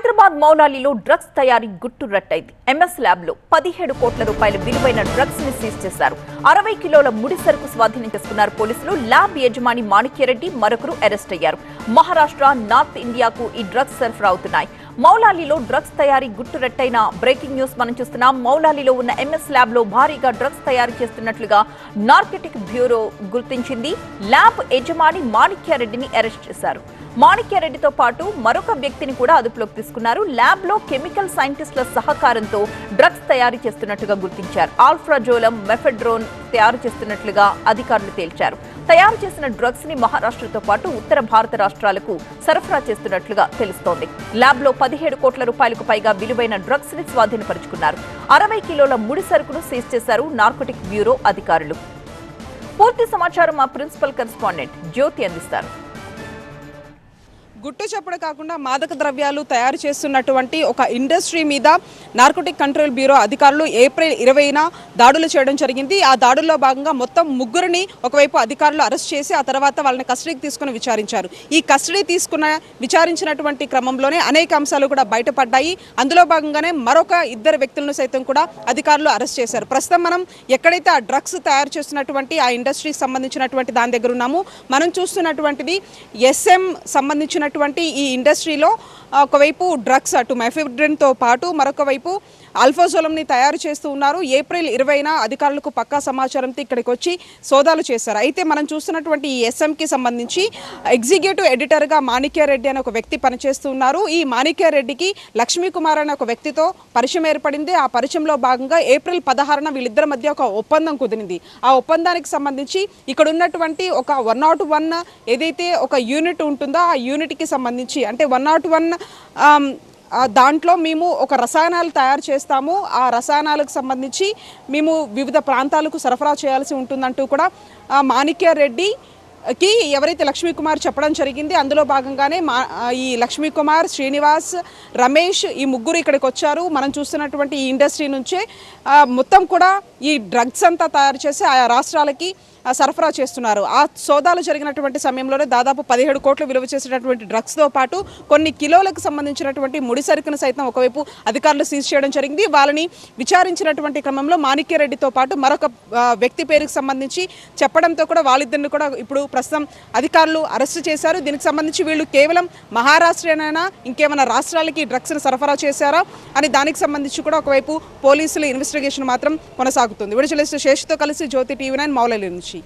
Hyderabad మౌలాలీలో drugs తయారీ గుట్టు రట్టయింది. MS lab లో 17 కోట్ల రూపాయల విలువైన డ్రగ్స్ ని సీజ్ చేశారు. 60 కిలోల ముడి సరుకు స్వాధీనం చేసుకున్నారు పోలీసులు. ల్యాబ్ యజమాని మాణిక్యరెడ్డి మరొకరు అరెస్ట్ అయ్యారు. మహారాష్ట్ర, నార్త్ ఇండియాకు ఈ డ్రగ్స్ సరఫరా అవుతున్నాయి. మౌలాలీలో డ్రగ్స్ తయారీ గుట్టు రట్టైన బ్రేకింగ్ న్యూస్ మనం చూస్తున్నాం. మౌలాలీలో ఉన్న ఎంఎస్ ల్యాబ్ లో భారీగా డ్రగ్స్ తయారు చేస్తున్నట్లుగా నార్కోటిక్ బ్యూరో గుర్తించింది. ల్యాబ్ యజమాని మాణిక్యరెడ్డిని అరెస్ట్ చేశారు. మాణిక్యరెడ్డితో పాటు మరొక వ్యక్తిని కూడా అదుపులోకి తీసుకున్నారు. ల్యాబ్ లో కెమికల్ సైంటిస్టుల సహకారంతో డ్రగ్స్ తయారు చేస్తున్నట్లుగా గుర్తించారు. ఆల్ఫ్రాజోలం, మెఫెడ్రోన్ తయారు చేస్తున్నట్లుగా అధికారులు తేల్చారు. తయారు చేసిన డ్రగ్స్ ని మహారాష్ట్రతో పాటు ఉత్తర భారత రాష్ట్రాలకు సరఫరా చేస్తున్నట్లుగా తెలుస్తోంది. ల్యాబ్ లో 17 కోట్ల రూపాయలకు పైగా విలువైన డ్రగ్స్ ని స్వాధీనపరుచుకున్నారు. 60 కిలోల ముడి సరుకును సీజ్ చేశారు నార్కోటిక్ బ్యూరో అధికారులు. పూర్తి సమాచారం మా ప్రిన్సిపల్ కరెస్పాండెంట్ జ్యోతి అందిస్తారు. గుట్టు చప్పుడు కాకుండా మాదక ద్రవ్యాలు తయారు చేస్తున్నటువంటి ఒక ఇండస్ట్రీ మీద నార్కోటిక్ కంట్రోల్ బ్యూరో అధికారులు ఏప్రిల్ 20న దాడులు చేయడం జరిగింది. ఆ దాడుల్లో భాగంగా మొత్తం ముగ్గురిని ఒకవైపు అధికారులు అరెస్ట్ చేసి ఆ తర్వాత వాళ్ళని కస్టడీకి తీసుకుని విచారించారు. ఈ కస్టడీ విచారించినటువంటి క్రమంలోనే అనేక అంశాలు కూడా బయటపడ్డాయి. అందులో భాగంగానే మరొక 2 వ్యక్తులను సైతం కూడా అధికారులు అరెస్ట్ చేశారు. ప్రస్తుతం మనం ఎక్కడైతే ఆ డ్రగ్స్ తయారు చేస్తున్నటువంటి ఆ ఇండస్ట్రీకి సంబంధించినటువంటి దాని దగ్గర ఉన్నాము. మనం చూస్తున్నటువంటిది SM సంబంధించిన ఈ ఇండస్ట్రీలో ఒకవైపు డ్రగ్స్ అటు మెఫెడ్రిన్తో పాటు మరొక వైపు ఆల్ఫాజోలంని తయారు చేస్తూ ఉన్నారు. ఏప్రిల్ 20న అధికారులకు పక్కా సమాచారంతో ఇక్కడికి వచ్చి సోదాలు చేశారు. అయితే మనం చూస్తున్నటువంటి ఈ SMకి సంబంధించి ఎగ్జిక్యూటివ్ ఎడిటర్గా మాణిక్యరెడ్డి అనే ఒక వ్యక్తి పనిచేస్తూ ఉన్నారు. ఈ మాణిక్యరెడ్డికి లక్ష్మీకుమార్ అనే ఒక వ్యక్తితో పరిచయం ఏర్పడింది. ఆ పరిచయంలో భాగంగా ఏప్రిల్ 16న వీళ్ళిద్దరి మధ్య ఒక ఒప్పందం కుదిరింది. ఆ ఒప్పందానికి సంబంధించి ఇక్కడ ఉన్నటువంటి ఒక 101 ఏదైతే ఒక యూనిట్ ఉంటుందో ఆ యూనిట్కి సంబంధించి అంటే 101 దాంట్లో మేము ఒక రసాయనాలు తయారు చేస్తాము. ఆ రసాయనాలకు సంబంధించి మేము వివిధ ప్రాంతాలకు సరఫరా చేయాల్సి ఉంటుందంటూ కూడా మాణిక్యరెడ్డికి ఎవరైతే లక్ష్మీకుమార్ చెప్పడం జరిగింది. అందులో భాగంగానే ఈ లక్ష్మీకుమార్, శ్రీనివాస్, రమేష్ ఈ ముగ్గురు ఇక్కడికి వచ్చారు. మనం చూస్తున్నటువంటి ఈ ఇండస్ట్రీ నుంచే మొత్తం కూడా ఈ డ్రగ్స్ అంతా తయారు చేసి ఆయా రాష్ట్రాలకి సరఫరా చేస్తున్నారు. ఆ సోదాలు జరిగినటువంటి సమయంలోనే దాదాపు 17 కోట్లు విలువ చేసినటువంటి డ్రగ్స్తో పాటు కొన్ని కిలోలకు సంబంధించినటువంటి ముడి సరుకును సైతం ఒకవైపు అధికారులు సీజ్ చేయడం జరిగింది. వాళ్ళని విచారించినటువంటి క్రమంలో మాణిక్యరెడ్డితో పాటు మరొక వ్యక్తి పేరుకు సంబంధించి చెప్పడంతో కూడా వాళ్ళిద్దరిని కూడా ఇప్పుడు ప్రస్తుతం అధికారులు అరెస్ట్ చేశారు. దీనికి సంబంధించి వీళ్ళు కేవలం మహారాష్ట్రనైనా ఇంకేమైనా రాష్ట్రాలకి డ్రగ్స్ను సరఫరా చేశారా అని దానికి సంబంధించి కూడా ఒకవైపు పోలీసుల ఇన్వెస్టిగేషన్ మాత్రం కొనసాగుతుంది. విడుదల శేషుతో కలిసి జ్యోతి TV9 మౌలాలి నుంచి.